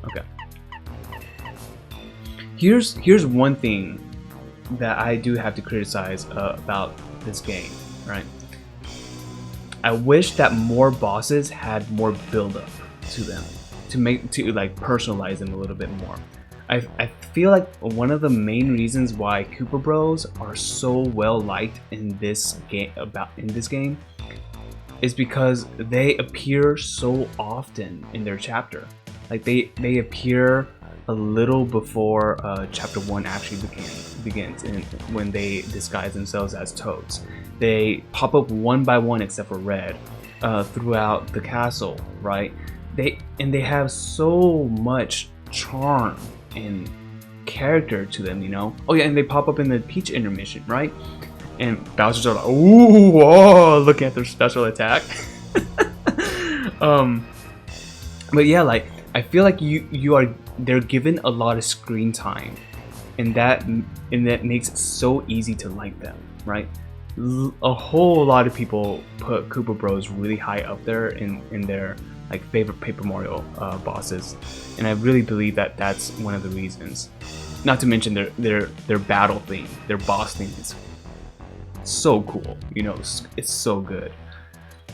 Okay. Here's one thing that I do have to criticize about this game, right? I wish that more bosses had more build-up to them, to like personalize them a little bit more. I feel like one of the main reasons why Koopa Bros are so well liked in this game is because they appear so often in their chapter. Like they appear a little before chapter 1 actually begins, and when they disguise themselves as toads. They pop up one by one, except for Red, throughout the castle, right? They have so much charm and character to them, you know? Oh yeah, and they pop up in the Peach intermission, right? And Bowser's like, ooh, whoa, looking at their special attack. But yeah, like I feel like they're given a lot of screen time, and that makes it so easy to like them, right? A whole lot of people put Koopa Bros really high up there in their like favorite Paper Mario bosses, and I really believe that that's one of the reasons. Not to mention their battle theme, their boss theme is so cool, you know, it's so good.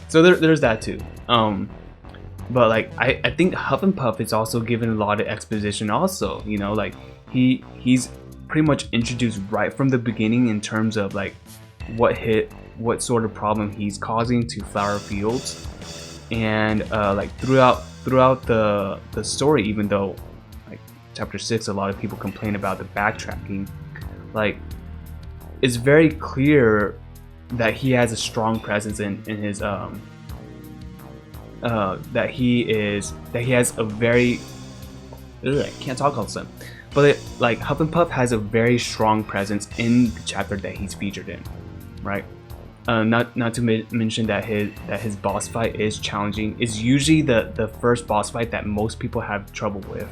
So there's that too. But like I think Huff and Puff is also given a lot of exposition also, you know, like he's pretty much introduced right from the beginning in terms of like what sort of problem he's causing to Flower Fields, and like throughout the story, even though like chapter 6 a lot of people complain about the backtracking, like it's very clear that he has a strong presence in his that he has a very I can't talk all of a sudden, but like Huff and Puff has a very strong presence in the chapter that he's featured in, right? Not to mention that his boss fight is challenging. It's usually the first boss fight that most people have trouble with,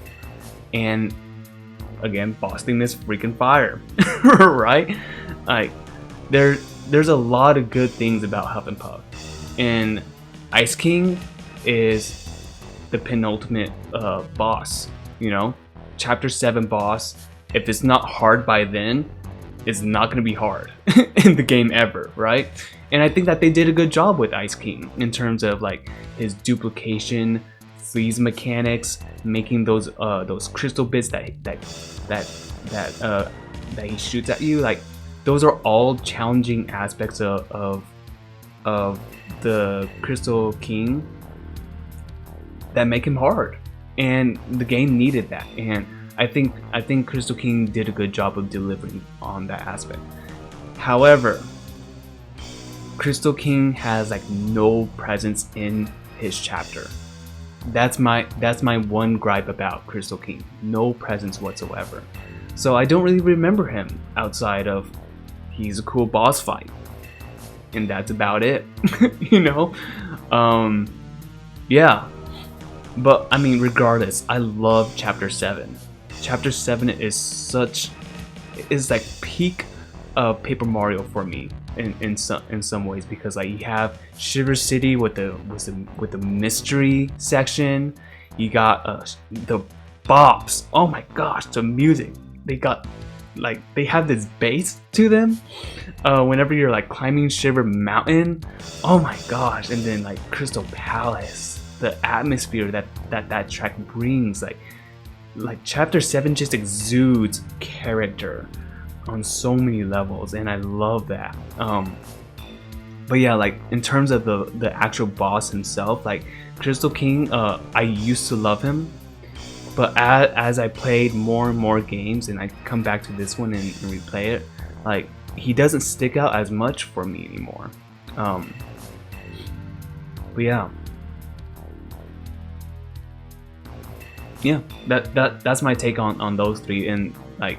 and again, boss theme is freaking fire, right? Like there's a lot of good things about Huff and Puff, and Ice King is the penultimate boss, you know, chapter 7 boss. If it's not hard by then, it's not going to be hard in the game ever, right? And I think that they did a good job with Ice King in terms of like his duplication, freeze mechanics, making those crystal bits that he shoots at you. Like those are all challenging aspects of the Crystal King that make him hard, and the game needed that, and I think Crystal King did a good job of delivering on that aspect. However, Crystal King has like no presence in his chapter. That's my one gripe about Crystal King. No presence whatsoever. So I don't really remember him outside of he's a cool boss fight, and that's about it. You know? Yeah. But I mean, regardless, I love chapter 7. Chapter 7 is like peak Paper Mario for me in some ways, because like you have Shiver City with the mystery section. You got the bops. Oh my gosh, the music. They have this bass to them whenever you're like climbing Shiver Mountain. Oh my gosh. And then like Crystal Palace, the atmosphere that track brings, like chapter 7 just exudes character on so many levels, and I love that. But yeah, like in terms of the actual boss himself, like Crystal King, I used to love him, but as I played more and more games and I come back to this one and replay it, like he doesn't stick out as much for me anymore. But yeah, that's my take on those three. And like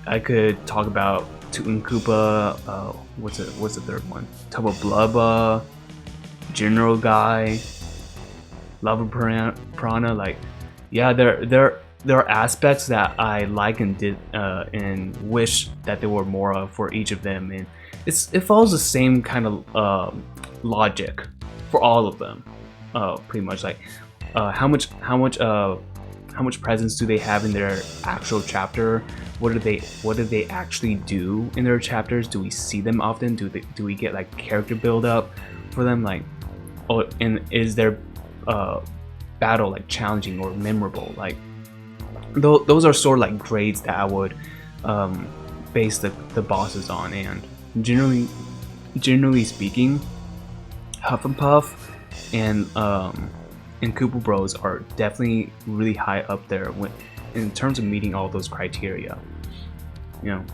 I could talk about Tootin' Koopa, what's the third one? Tubba Blubba, General Guy, Lava Piranha. Like yeah, there are aspects that I like and did and wish that there were more of for each of them, and it follows the same kind of logic for all of them, pretty much. Like how much how much presence do they have in their actual chapter? What do they actually do in their chapters? Do we see them often? Do we get like character build up for them? Like, oh, and is their battle like challenging or memorable? Like, those are sort of like grades that I would base the bosses on. And generally speaking, Huff and Puff and Koopa Bros are definitely really high up there in terms of meeting all those criteria. You know,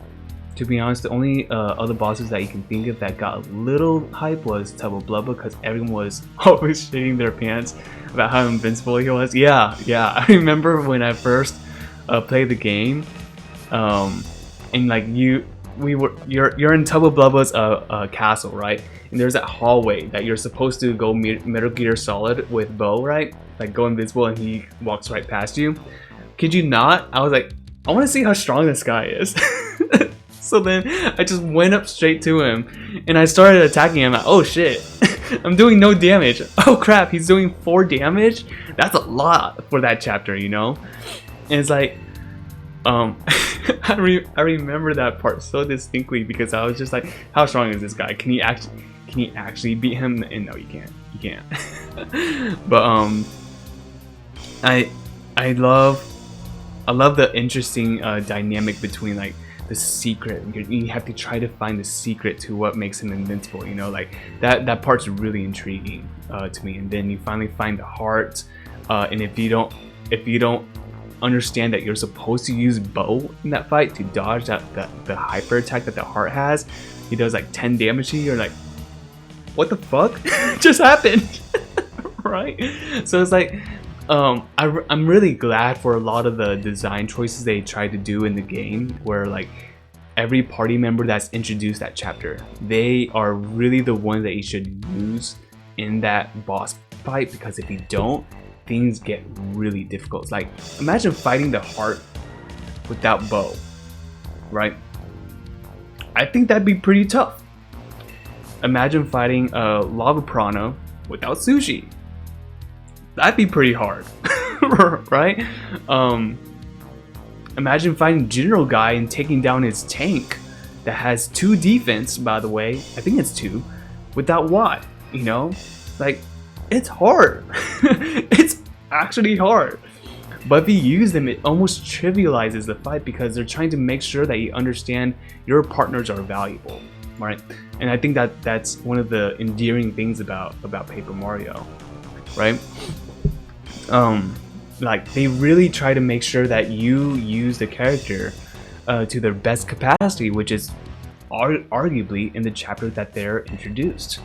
to be honest, the only other bosses that you can think of that got a little hype was Tubba Blubba, because everyone was always shitting their pants about how invincible he was. Yeah, I remember when I first played the game, and like you're in Tubba Blubba's castle, right? And there's that hallway that you're supposed to go Metal Gear Solid with Bo, right? Like go invincible and he walks right past you. Kid you not? I was like, I want to see how strong this guy is. So then I just went up straight to him and I started attacking him. Like, oh shit, I'm doing no damage. Oh crap, he's doing 4 damage? That's a lot for that chapter, you know? And it's like, I remember that part so distinctly, because I was just like, how strong is this guy? Can he actually beat him? And no, you can't. But I love the interesting dynamic between like the secret. You have to try to find the secret to what makes him invincible, you know, like that part's really intriguing to me. And then you finally find the heart, and if you don't understand that you're supposed to use Bo in that fight to dodge the hyper attack that the heart has, he does like 10 damage to you. You're like, what the fuck just happened? Right? So it's like, I'm really glad for a lot of the design choices they tried to do in the game, where like every party member that's introduced that chapter, they are really the ones that you should use in that boss fight, because if you don't, things get really difficult. It's like, imagine fighting the heart without Bo, right? I think that'd be pretty tough. Imagine fighting Lava Piranha without Sushi. That'd be pretty hard, right? Imagine fighting General Guy and taking down his tank that has 2 defense, by the way. I think it's 2, without Watt, you know? Like, it's hard. It's actually hard. But if you use them, it almost trivializes the fight, because they're trying to make sure that you understand your partners are valuable, right? And I think that's one of the endearing things about Paper Mario, right? Like, they really try to make sure that you use the character to their best capacity, which is arguably in the chapter that they're introduced,